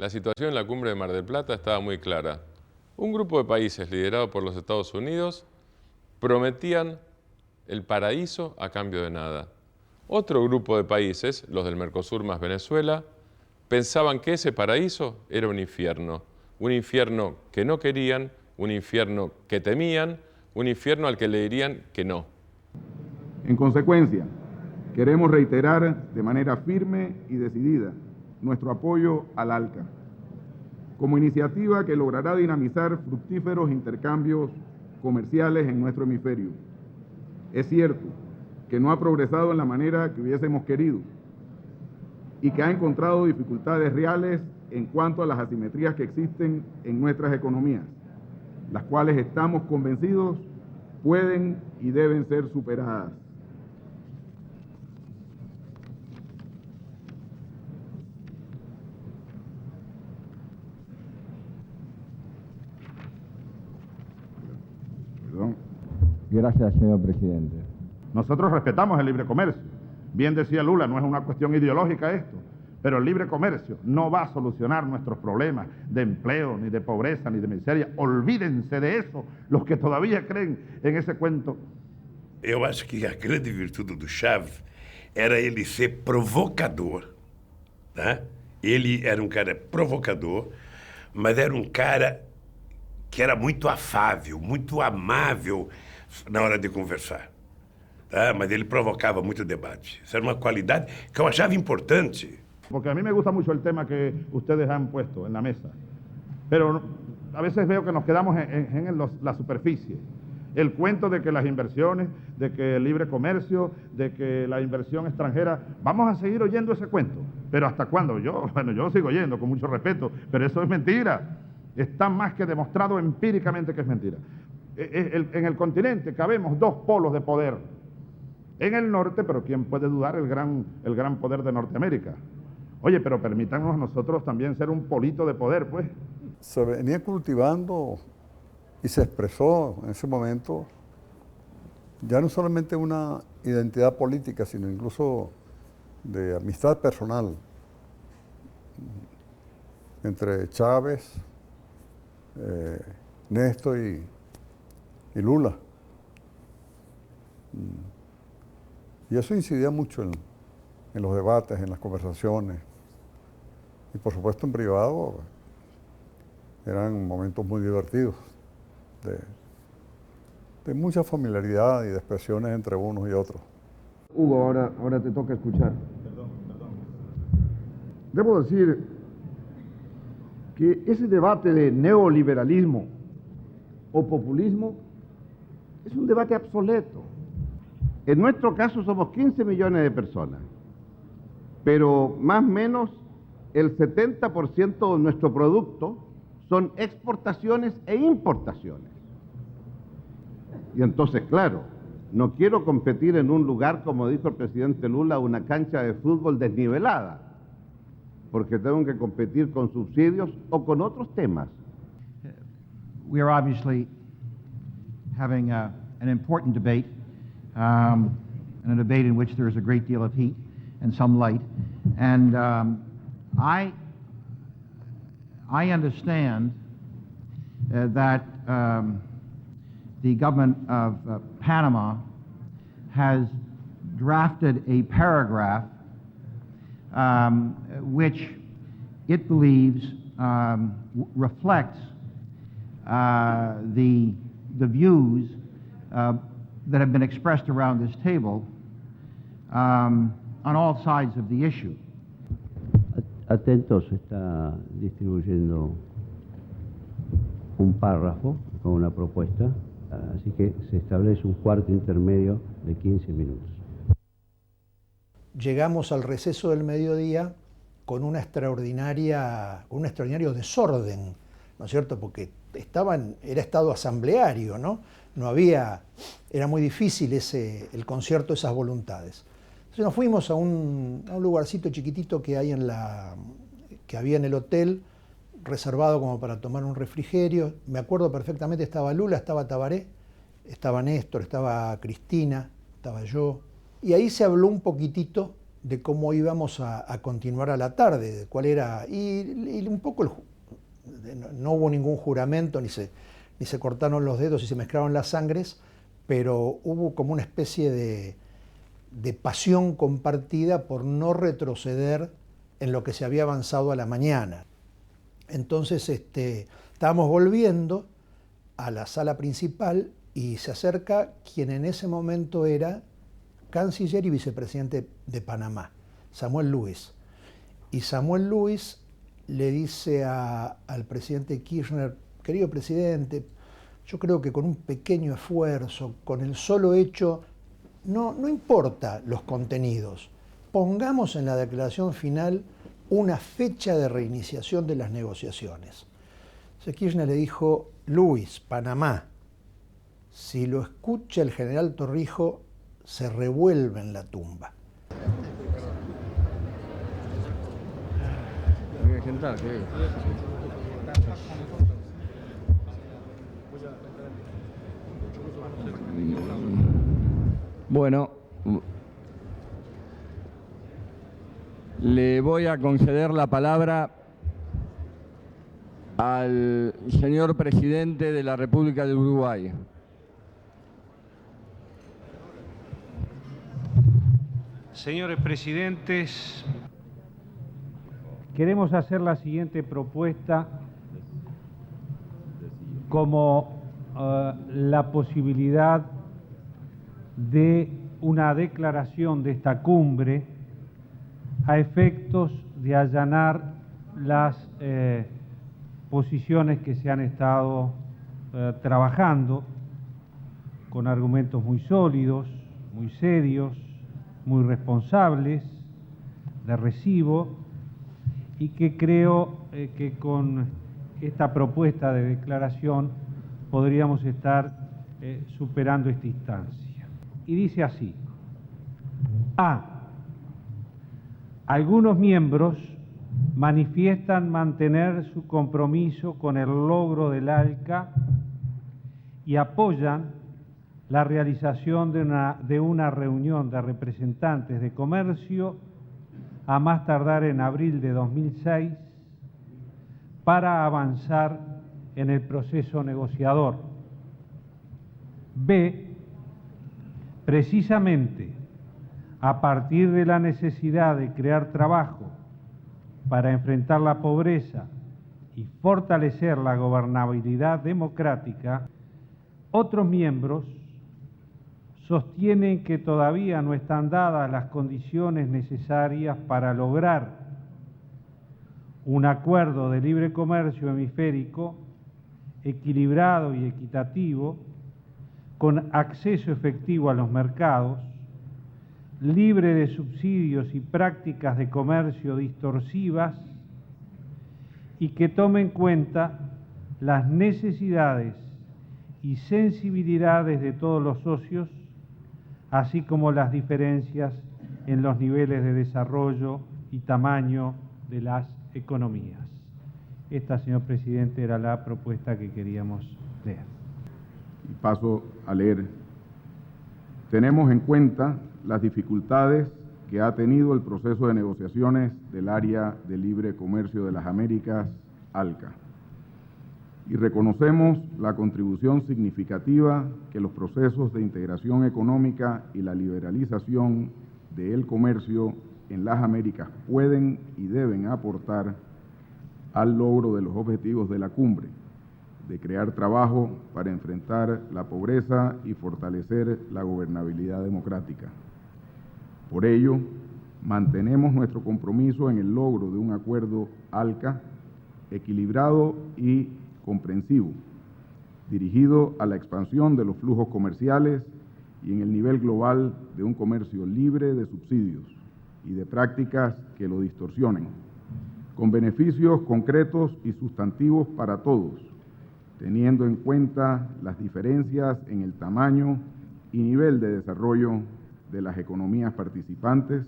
La situación en la cumbre de Mar del Plata estaba muy clara. Un grupo de países liderado por los Estados Unidos prometían el paraíso a cambio de nada. Otro grupo de países, los del Mercosur más Venezuela, pensaban que ese paraíso era un infierno que no querían, un infierno que temían, un infierno al que le dirían que no. En consecuencia, queremos reiterar de manera firme y decidida nuestro apoyo al ALCA, como iniciativa que logrará dinamizar fructíferos intercambios comerciales en nuestro hemisferio. Es cierto que no ha progresado en la manera que hubiésemos querido y que ha encontrado dificultades reales en cuanto a las asimetrías que existen en nuestras economías, las cuales estamos convencidos pueden y deben ser superadas. Gracias, señor presidente. Nosotros respetamos el libre comercio. Bien decía Lula, no es una cuestión ideológica esto, pero el libre comercio no va a solucionar nuestros problemas de empleo, ni de pobreza, ni de miseria. Olvídense de eso, los que todavía creen en ese cuento. Eu acho que a grande virtude do Chávez era ele ser provocador, tá? Ele era um cara provocador, mas era um cara que era muito afável, muito amável na hora de conversar. Tá? Mas ele provocava muito debate. Isso era uma qualidade que eu achava importante. Porque a mí me gusta mucho el tema que ustedes han puesto en la mesa, pero a veces veo que nos quedamos en la superficie. El cuento de que las inversiones, de que el libre comercio, de que la inversión extranjera, vamos a seguir oyendo ese cuento. Pero ¿hasta cuándo? Yo lo sigo oyendo con mucho respeto, pero eso es mentira. Está más que demostrado empíricamente que es mentira. En el continente cabemos dos polos de poder. En el norte, pero ¿quién puede dudar el gran poder de Norteamérica? Oye, pero permítanos nosotros también ser un polito de poder, pues. Se venía cultivando y se expresó en ese momento ya no solamente una identidad política, sino incluso de amistad personal entre Chávez, Néstor y Lula. Y eso incidía mucho en los debates, en las conversaciones. Y por supuesto en privado eran momentos muy divertidos, de mucha familiaridad y de expresiones entre unos y otros. Hugo, ahora te toca escuchar. Perdón. Debo decir que ese debate de neoliberalismo o populismo es un debate obsoleto. En nuestro caso somos 15 millones de personas, pero más o menos el 70% de nuestro producto son exportaciones e importaciones. Y entonces, claro, no quiero competir en un lugar, como dijo el presidente Lula, una cancha de fútbol desnivelada, porque tengo que competir con subsidios o con otros temas. We are obviously having an important debate, and a debate in which there is a great deal of heat and some light. And I understand that the government of Panama has drafted a paragraph which it believes reflects the views that have been expressed around this table on all sides of the issue. Atentos, está distribuyendo un párrafo con una propuesta, así que se establece un cuarto intermedio de 15 minutos. Llegamos al receso del mediodía con un extraordinario desorden, ¿no es cierto? Porque era estado asambleario, ¿no? Era muy difícil el concierto de esas voluntades. Entonces nos fuimos a un lugarcito chiquitito que había en el hotel, reservado como para tomar un refrigerio. Me acuerdo perfectamente, estaba Lula, estaba Tabaré, estaba Néstor, estaba Cristina, estaba yo. Y ahí se habló un poquitito de cómo íbamos a continuar a la tarde, de cuál era, y un poco no hubo ningún juramento, ni se cortaron los dedos y se mezclaron las sangres, pero hubo como una especie de pasión compartida por no retroceder en lo que se había avanzado a la mañana. Entonces estábamos volviendo a la sala principal y se acerca quien en ese momento era canciller y vicepresidente de Panamá, Samuel Lewis. Y Samuel Lewis le dice al presidente Kirchner: querido presidente, yo creo que con un pequeño esfuerzo, con el solo hecho, no importa los contenidos, pongamos en la declaración final una fecha de reiniciación de las negociaciones. Entonces Kirchner le dijo: Lewis, Panamá, si lo escucha el general Torrijos, se revuelve en la tumba. Bueno, le voy a conceder la palabra al señor presidente de la República de Uruguay. Señores presidentes, queremos hacer la siguiente propuesta como la posibilidad de una declaración de esta cumbre a efectos de allanar las posiciones que se han estado trabajando con argumentos muy sólidos, muy serios, muy responsables, de recibo, y que creo que con esta propuesta de declaración podríamos estar superando esta instancia. Y dice así: A. Algunos miembros manifiestan mantener su compromiso con el logro del ALCA y apoyan la realización de una reunión de representantes de comercio a más tardar en abril de 2006 para avanzar en el proceso negociador. B. Precisamente a partir de la necesidad de crear trabajo para enfrentar la pobreza y fortalecer la gobernabilidad democrática, otros miembros sostienen que todavía no están dadas las condiciones necesarias para lograr un acuerdo de libre comercio hemisférico equilibrado y equitativo, con acceso efectivo a los mercados, libre de subsidios y prácticas de comercio distorsivas, y que tome en cuenta las necesidades y sensibilidades de todos los socios, así como las diferencias en los niveles de desarrollo y tamaño de las economías. Esta, señor presidente, era la propuesta que queríamos leer. Y paso a leer. Tenemos en cuenta las dificultades que ha tenido el proceso de negociaciones del Área de Libre Comercio de las Américas, ALCA, y reconocemos la contribución significativa que los procesos de integración económica y la liberalización del comercio en las Américas pueden y deben aportar al logro de los objetivos de la cumbre, de crear trabajo para enfrentar la pobreza y fortalecer la gobernabilidad democrática. Por ello, mantenemos nuestro compromiso en el logro de un acuerdo ALCA equilibrado y comprensivo, dirigido a la expansión de los flujos comerciales y en el nivel global de un comercio libre de subsidios y de prácticas que lo distorsionen, con beneficios concretos y sustantivos para todos, teniendo en cuenta las diferencias en el tamaño y nivel de desarrollo de las economías participantes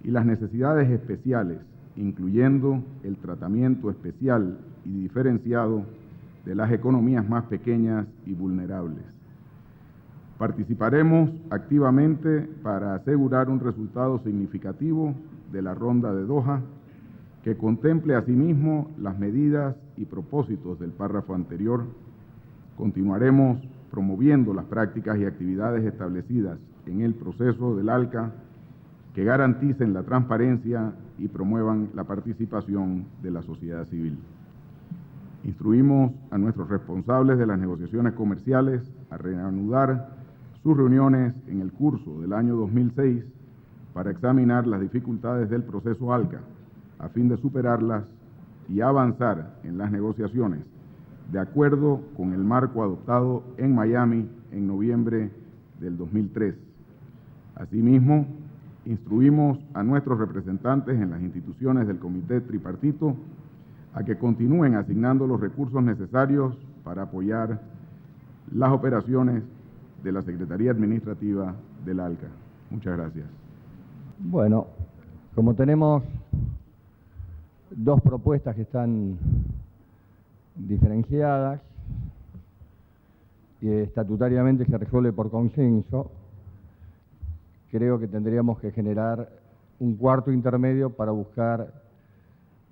y las necesidades especiales, incluyendo el tratamiento especial y diferenciado de las economías más pequeñas y vulnerables. Participaremos activamente para asegurar un resultado significativo de la ronda de Doha que contemple asimismo las medidas y propósitos del párrafo anterior. Continuaremos promoviendo las prácticas y actividades establecidas en el proceso del ALCA que garanticen la transparencia y promuevan la participación de la sociedad civil. Instruimos a nuestros responsables de las negociaciones comerciales a reanudar sus reuniones en el curso del año 2006 para examinar las dificultades del proceso ALCA a fin de superarlas y avanzar en las negociaciones de acuerdo con el marco adoptado en Miami en noviembre del 2003. Asimismo, instruimos a nuestros representantes en las instituciones del Comité Tripartito a que continúen asignando los recursos necesarios para apoyar las operaciones de la Secretaría Administrativa del ALCA. Muchas gracias. Bueno, como tenemos dos propuestas que están diferenciadas y estatutariamente se resuelve por consenso, creo que tendríamos que generar un cuarto intermedio para buscar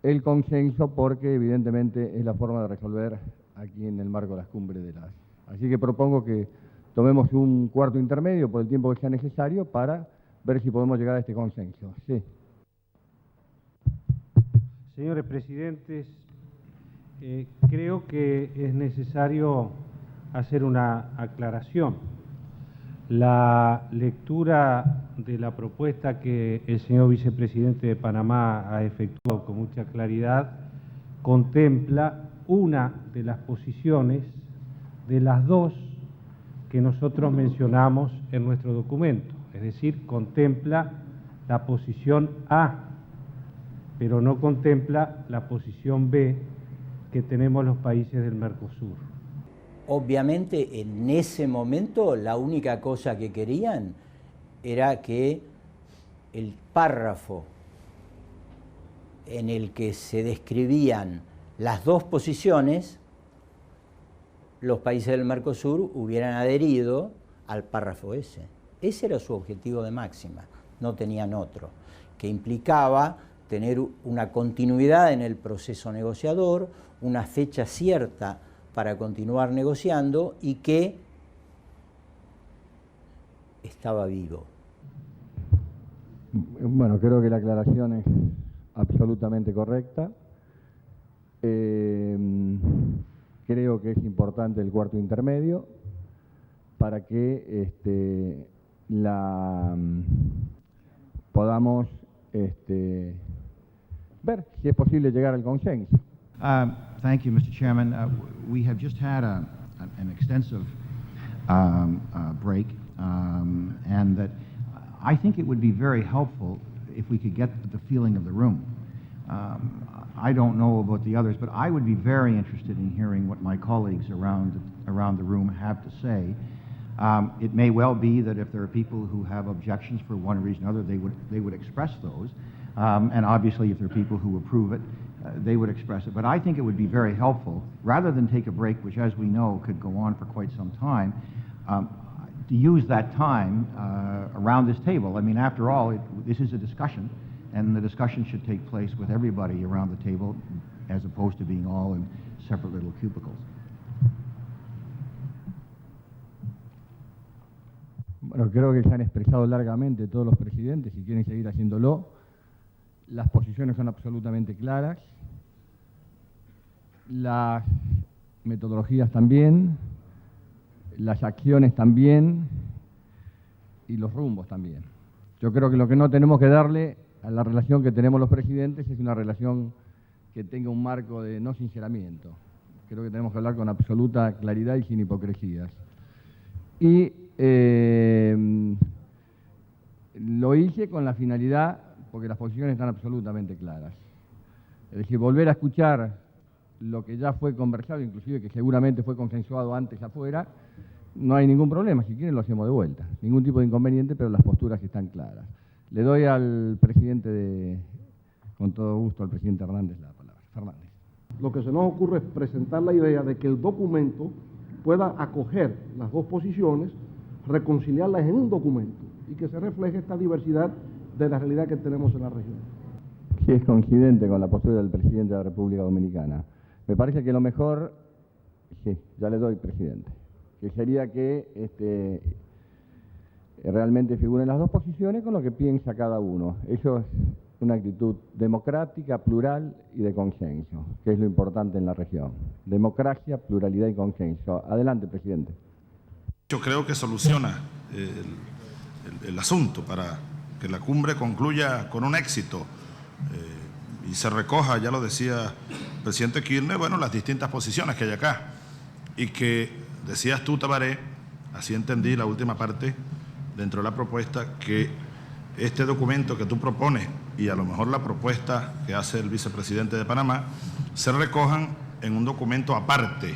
el consenso, porque evidentemente es la forma de resolver aquí en el marco de las cumbres de las. Así que propongo que tomemos un cuarto intermedio por el tiempo que sea necesario para ver si podemos llegar a este consenso. Sí. Señores presidentes, creo que es necesario hacer una aclaración. La lectura de la propuesta que el señor vicepresidente de Panamá ha efectuado con mucha claridad contempla una de las posiciones de las dos que nosotros mencionamos en nuestro documento, es decir, contempla la posición A, pero no contempla la posición B que tenemos los países del Mercosur. Obviamente, en ese momento, la única cosa que querían era que el párrafo en el que se describían las dos posiciones, los países del Mercosur hubieran adherido al párrafo ese. Ese era su objetivo de máxima, no tenían otro, que implicaba tener una continuidad en el proceso negociador, una fecha cierta para continuar negociando y que estaba vivo. Bueno, creo que la aclaración es absolutamente correcta. Creo que es importante el cuarto intermedio para que podamos ver si es posible llegar al consenso. Thank you, Mr. Chairman. We have just had an extensive break, and that I think it would be very helpful if we could get the feeling of the room. I don't know about the others, but I would be very interested in hearing what my colleagues around the room have to say. It may well be that if there are people who have objections for one reason or another, they would express those. And obviously, if there are people who approve it, they would express it. But I think it would be very helpful, rather than take a break, which, as we know, could go on for quite some time, to use that time around this table. I mean, after all, this is a discussion, and the discussion should take place with everybody around the table, as opposed to being all in separate little cubicles. Bueno, creo que se han expresado largamente todos los presidentes y quieren seguir haciéndolo. Las posiciones son absolutamente claras, las metodologías también, las acciones también y los rumbos también. Yo creo que lo que no tenemos que darle a la relación que tenemos los presidentes es una relación que tenga un marco de no sinceramiento. Creo que tenemos que hablar con absoluta claridad y sin hipocresías. Y lo hice con la finalidad, porque las posiciones están absolutamente claras. Es decir, volver a escuchar lo que ya fue conversado, inclusive que seguramente fue consensuado antes afuera, no hay ningún problema. Si quieren lo hacemos de vuelta. Ningún tipo de inconveniente, pero las posturas están claras. Le doy al presidente, con todo gusto, al presidente Hernández la palabra. Fernández. Lo que se nos ocurre es presentar la idea de que el documento pueda acoger las dos posiciones reconciliarlas en un documento y que se refleje esta diversidad de la realidad que tenemos en la región. Sí, es coincidente con la postura del presidente de la República Dominicana. Me parece que lo mejor, sí, ya le doy, presidente, que sería que realmente figuren las dos posiciones con lo que piensa cada uno. Eso es una actitud democrática, plural y de consenso, que es lo importante en la región. Democracia, pluralidad y consenso. Adelante, presidente. Yo creo que soluciona el asunto para que la cumbre concluya con un éxito y se recoja, ya lo decía el presidente Kirchner, bueno, las distintas posiciones que hay acá. Y que, decías tú, Tabaré, así entendí la última parte dentro de la propuesta, que este documento que tú propones y a lo mejor la propuesta que hace el vicepresidente de Panamá se recojan en un documento aparte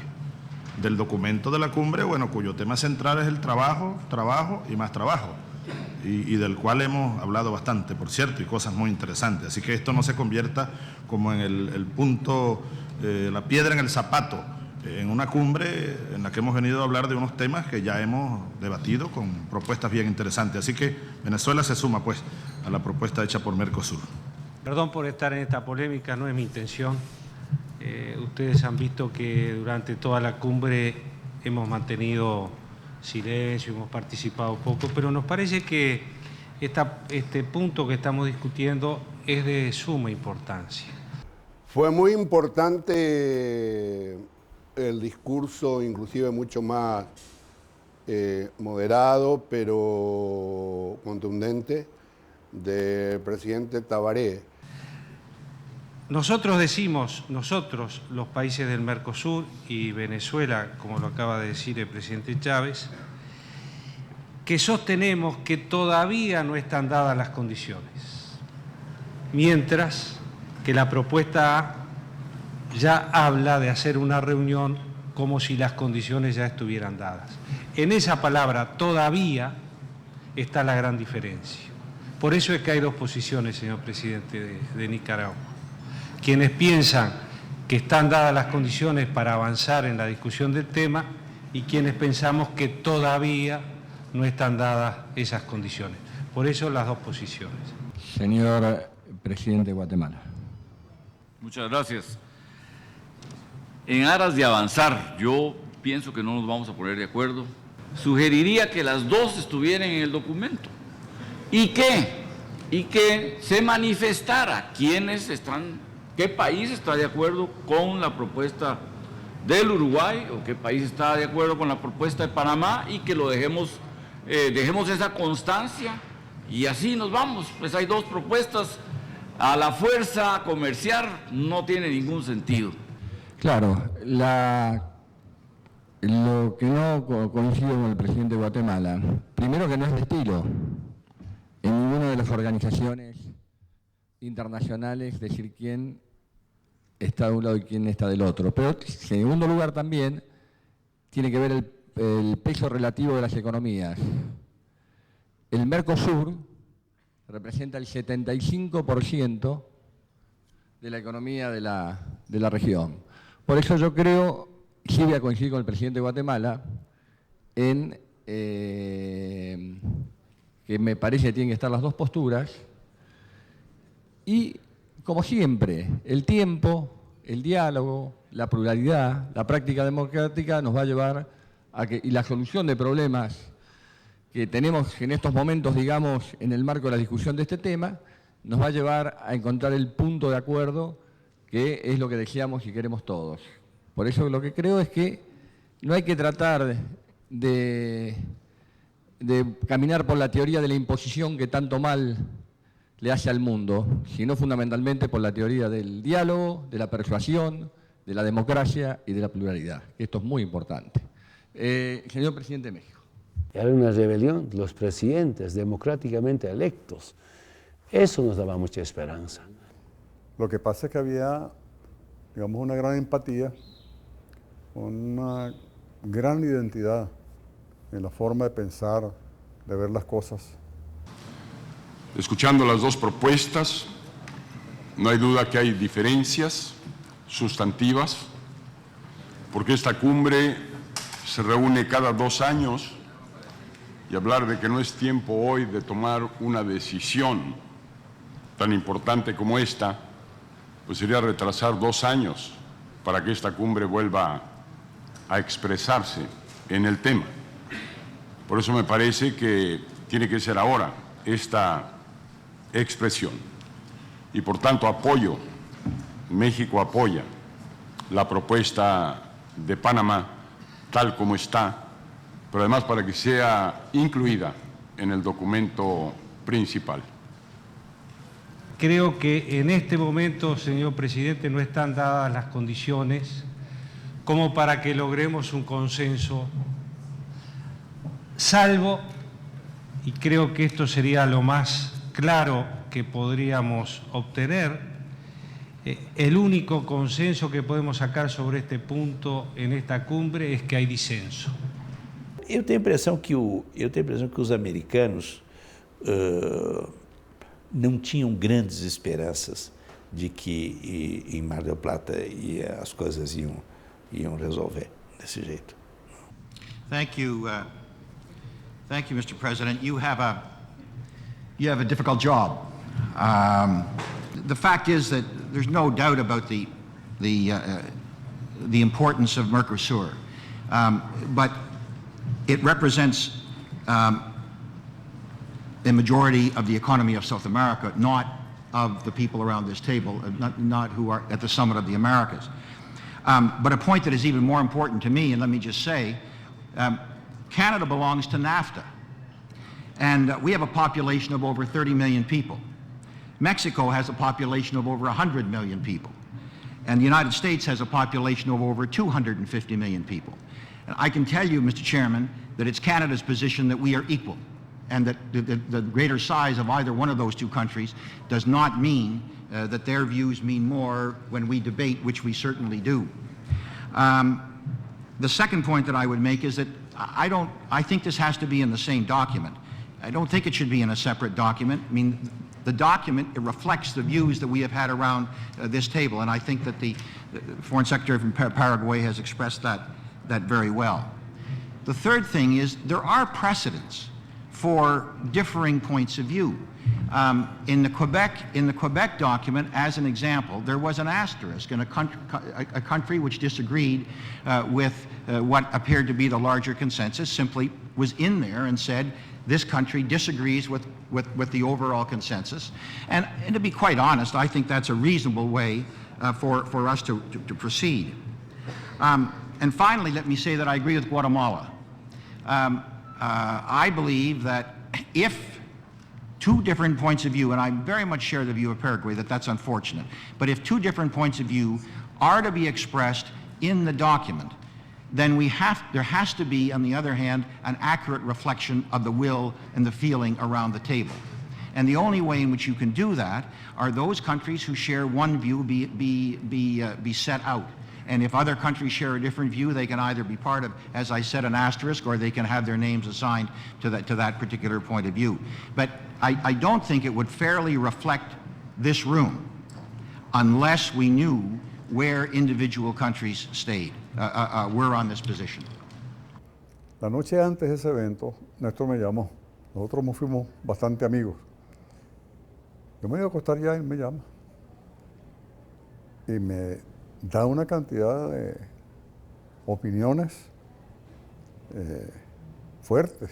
del documento de la cumbre, bueno, cuyo tema central es el trabajo, trabajo y más trabajo, y del cual hemos hablado bastante, por cierto, y cosas muy interesantes. Así que esto no se convierta como en el punto, la piedra en el zapato, en una cumbre en la que hemos venido a hablar de unos temas que ya hemos debatido con propuestas bien interesantes. Así que Venezuela se suma, pues, a la propuesta hecha por Mercosur. Perdón por estar en esta polémica, no es mi intención. Ustedes han visto que durante toda la cumbre hemos mantenido silencio, hemos participado poco, pero nos parece que este punto que estamos discutiendo es de suma importancia. Fue muy importante el discurso, inclusive mucho más moderado, pero contundente, del presidente Tabaré. Nosotros decimos, nosotros, los países del Mercosur y Venezuela, como lo acaba de decir el presidente Chávez, que sostenemos que todavía no están dadas las condiciones, mientras que la propuesta A ya habla de hacer una reunión como si las condiciones ya estuvieran dadas. En esa palabra, todavía, está la gran diferencia. Por eso es que hay dos posiciones, señor presidente de Nicaragua. Quienes piensan que están dadas las condiciones para avanzar en la discusión del tema y quienes pensamos que todavía no están dadas esas condiciones. Por eso las dos posiciones. Señor presidente de Guatemala. Muchas gracias. En aras de avanzar, yo pienso que no nos vamos a poner de acuerdo. Sugeriría que las dos estuvieran en el documento y que se manifestara qué país está de acuerdo con la propuesta del Uruguay o qué país está de acuerdo con la propuesta de Panamá y que lo dejemos esa constancia y así nos vamos. Pues hay dos propuestas, a la fuerza comercial no tiene ningún sentido. Claro, lo que no coincido con el presidente de Guatemala, primero que no es de estilo en ninguna de las organizaciones internacionales decir quién está de un lado y quién está del otro. Pero en segundo lugar también tiene que ver el peso relativo de las economías. El Mercosur representa el 75% de la economía de la región. Por eso yo creo, sí voy a coincidir con el presidente de Guatemala, en que me parece que tienen que estar las dos posturas y, como siempre, el tiempo, el diálogo, la pluralidad, la práctica democrática nos va a llevar a que, y la solución de problemas que tenemos en estos momentos, digamos, en el marco de la discusión de este tema, nos va a llevar a encontrar el punto de acuerdo que es lo que deseamos y queremos todos. Por eso lo que creo es que no hay que tratar de caminar por la teoría de la imposición que tanto mal le hace al mundo, sino fundamentalmente por la teoría del diálogo, de la persuasión, de la democracia y de la pluralidad. Esto es muy importante. Señor presidente de México. Era una rebelión de los presidentes democráticamente electos. Eso nos daba mucha esperanza. Lo que pasa es que había, digamos, una gran empatía, una gran identidad en la forma de pensar, de ver las cosas. Escuchando las dos propuestas, no hay duda que hay diferencias sustantivas, porque esta cumbre se reúne cada 2 años y hablar de que no es tiempo hoy de tomar una decisión tan importante como esta, pues sería retrasar 2 años para que esta cumbre vuelva a expresarse en el tema. Por eso me parece que tiene que ser ahora esta expresión. Y por tanto apoyo, México apoya la propuesta de Panamá tal como está, pero además para que sea incluida en el documento principal. Creo que en este momento, señor presidente, no están dadas las condiciones como para que logremos un consenso, salvo, y creo que esto sería lo más claro que podríamos obtener, el único consenso que podemos sacar sobre este punto en esta cumbre es que hay disenso. Eu tenho a impressão que os americanos não tinham grandes esperanças de que em Mar del Plata as coisas iam resolver desse jeito. Thank you, Mr. President. You have a difficult job. The fact is that there's no doubt about the importance of Mercosur, but it represents a majority of the economy of South America, not of the people around this table, not who are at the Summit of the Americas. But a point that is even more important to me, and let me just say, Canada belongs to NAFTA. And we have a population of over 30 million people. Mexico has a population of over 100 million people. And the United States has a population of over 250 million people. And I can tell you, Mr. Chairman, that it's Canada's position that we are equal, and that the greater size of either one of those two countries does not mean that their views mean more when we debate, which we certainly do. The second point that I would make is that I think this has to be in the same document. I don't think it should be in a separate document. I mean, the document, it reflects the views that we have had around this table, and I think that the Foreign Secretary from Paraguay has expressed that very well. The third thing is there are precedents for differing points of view. In the Quebec document, as an example, there was an asterisk in a country which disagreed with what appeared to be the larger consensus, simply was in there and said, this country disagrees with the overall consensus. And to be quite honest, I think that's a reasonable way for us to proceed. And finally, let me say that I agree with Guatemala. I believe that if two different points of view, and I very much share the view of Paraguay that that's unfortunate, but if two different points of view are to be expressed in the document, then there has to be, on the other hand, an accurate reflection of the will and the feeling around the table. And the only way in which you can do that are those countries who share one view be set out. And if other countries share a different view, they can either be part of, as I said, an asterisk, or they can have their names assigned to that particular point of view. But I don't think it would fairly reflect this room unless we knew where individual countries were on this position. La noche antes de ese evento, Néstor me llamó. Nosotros nos fuimos bastante amigos. Yo me iba a acostar ya y él me llama. Y me da una cantidad de opiniones fuertes.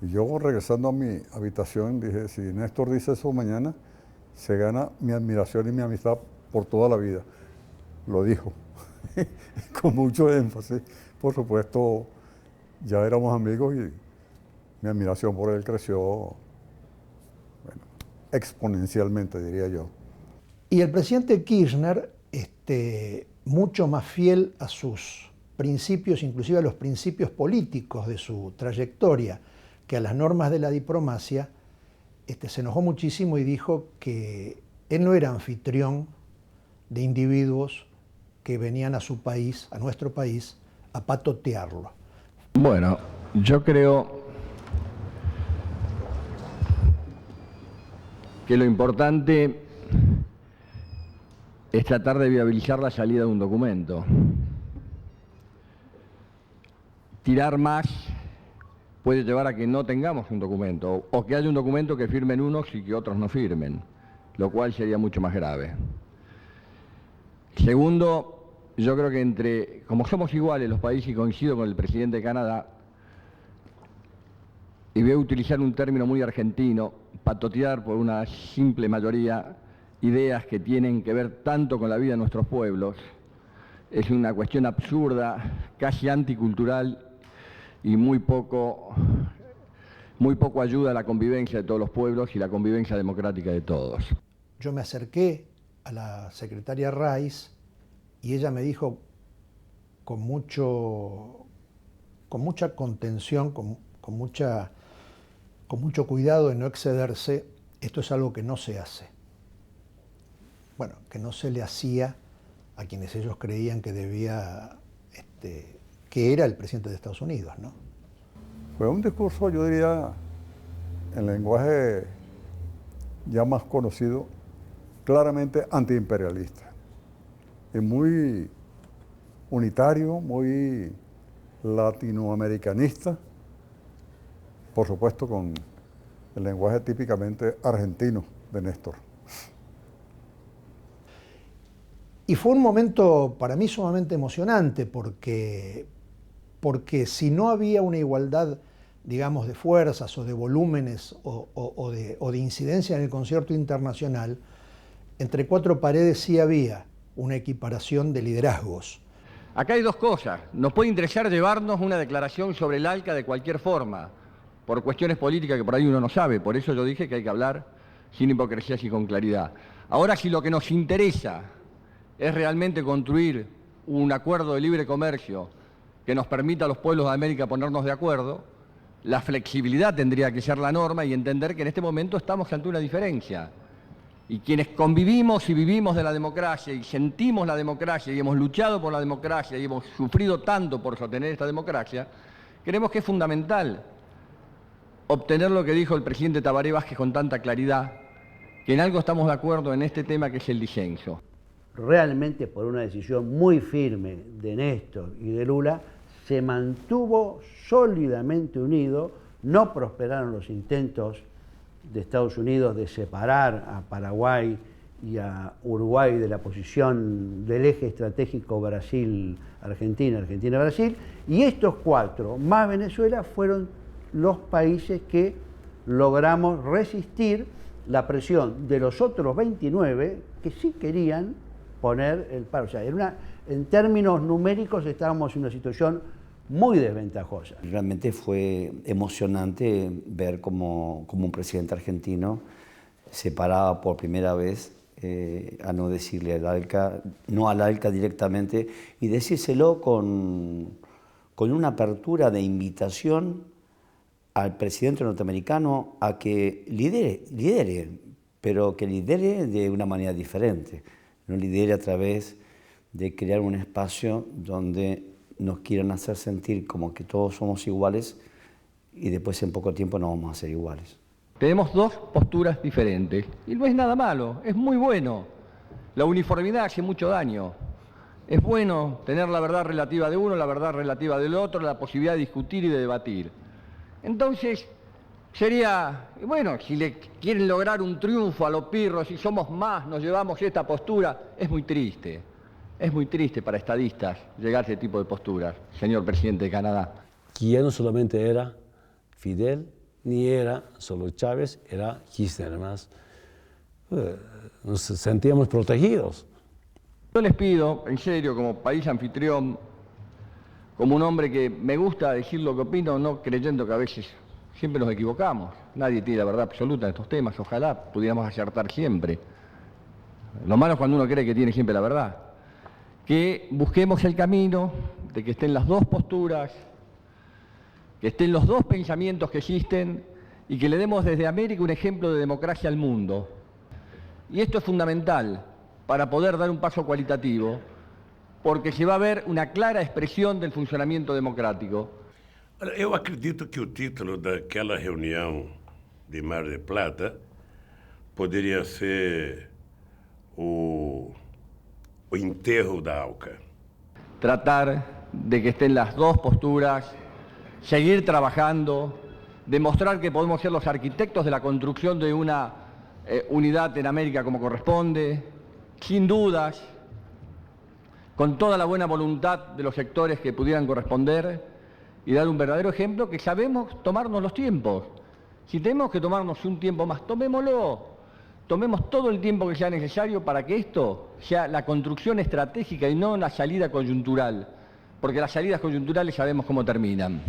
Y yo, regresando a mi habitación, dije, si Néstor dice eso mañana, se gana mi admiración y mi amistad por toda la vida. Lo dijo, con mucho énfasis. Por supuesto, ya éramos amigos y mi admiración por él creció, bueno, exponencialmente, diría yo. Y el presidente Kirchner, mucho más fiel a sus principios, inclusive a los principios políticos de su trayectoria, que a las normas de la diplomacia, se enojó muchísimo y dijo que él no era anfitrión de individuos que venían a su país, a nuestro país, a patotearlo. Bueno, yo creo que lo importante es tratar de viabilizar la salida de un documento. Tirar más puede llevar a que no tengamos un documento, o que haya un documento que firmen unos y que otros no firmen, lo cual sería mucho más grave. Segundo, yo creo que como somos iguales los países, y coincido con el presidente de Canadá, y voy a utilizar un término muy argentino, patotear por una simple mayoría ideas que tienen que ver tanto con la vida de nuestros pueblos, es una cuestión absurda, casi anticultural y muy poco ayuda a la convivencia de todos los pueblos y la convivencia democrática de todos. Yo me acerqué a la secretaria Rice y ella me dijo con mucha contención, con mucho cuidado de no excederse, esto es algo que no se hace. Bueno, que no se le hacía a quienes ellos creían que que era el presidente de Estados Unidos, ¿no? Fue un discurso, yo diría, en lenguaje ya más conocido, claramente antiimperialista. Y muy unitario, muy latinoamericanista, por supuesto con el lenguaje típicamente argentino de Néstor. Y fue un momento para mí sumamente emocionante porque si no había una igualdad, digamos, de fuerzas o de volúmenes o de incidencia en el concierto internacional, entre cuatro paredes sí había una equiparación de liderazgos. Acá hay dos cosas. Nos puede interesar llevarnos una declaración sobre el ALCA de cualquier forma, por cuestiones políticas que por ahí uno no sabe. Por eso yo dije que hay que hablar sin hipocresías y con claridad. Ahora, si lo que nos interesa es realmente construir un acuerdo de libre comercio que nos permita a los pueblos de América ponernos de acuerdo, la flexibilidad tendría que ser la norma y entender que en este momento estamos ante una diferencia. Y quienes convivimos y vivimos de la democracia y sentimos la democracia y hemos luchado por la democracia y hemos sufrido tanto por sostener esta democracia, creemos que es fundamental obtener lo que dijo el presidente Tabaré Vázquez con tanta claridad, que en algo estamos de acuerdo en este tema que es el disenso. Realmente por una decisión muy firme de Néstor y de Lula, se mantuvo sólidamente unido, no prosperaron los intentos de Estados Unidos de separar a Paraguay y a Uruguay de la posición del eje estratégico Brasil-Argentina, Argentina-Brasil, y estos cuatro, más Venezuela, fueron los países que logramos resistir la presión de los otros 29 que sí querían poner el paro. O sea, en términos numéricos estábamos en una situación muy desventajosa. Realmente fue emocionante ver cómo un presidente argentino se paraba por primera vez a no decirle al ALCA, no al ALCA directamente, y decírselo con una apertura de invitación al presidente norteamericano a que lidere, pero que lidere de una manera diferente. No lidere a través de crear un espacio donde nos quieran hacer sentir como que todos somos iguales y después en poco tiempo no vamos a ser iguales. Tenemos dos posturas diferentes y no es nada malo, es muy bueno. La uniformidad hace mucho daño. Es bueno tener la verdad relativa de uno, la verdad relativa del otro, la posibilidad de discutir y de debatir. Entonces, sería, bueno, si le quieren lograr un triunfo a los pirros, si somos más, nos llevamos esta postura, es muy triste. Es muy triste para estadistas llegar a ese tipo de posturas, señor presidente de Canadá. Que ya no solamente era Fidel, ni era solo Chávez, era Kirchner. Además, nos sentíamos protegidos. Yo les pido, en serio, como país anfitrión, como un hombre que me gusta decir lo que opino, no creyendo que a veces siempre nos equivocamos. Nadie tiene la verdad absoluta en estos temas, ojalá pudiéramos acertar siempre. Lo malo es cuando uno cree que tiene siempre la verdad. Que busquemos el camino de que estén las dos posturas, que estén los dos pensamientos que existen y que le demos desde América un ejemplo de democracia al mundo. Y esto es fundamental para poder dar un paso cualitativo, porque se va a ver una clara expresión del funcionamiento democrático. Eu acredito que o título daquela reunião de Mar del Plata poderia ser o enterro da ALCA. Tratar de que estén las dos posturas seguir trabajando, demostrar que podemos ser los arquitectos de la construcción de una unidad en América como corresponde, sin dudas, con toda la buena voluntad de los sectores que pudieran corresponder y dar un verdadero ejemplo que sabemos tomarnos los tiempos. Si tenemos que tomarnos un tiempo más, tomémoslo. Tomemos todo el tiempo que sea necesario para que esto sea la construcción estratégica y no la salida coyuntural, porque las salidas coyunturales sabemos cómo terminan.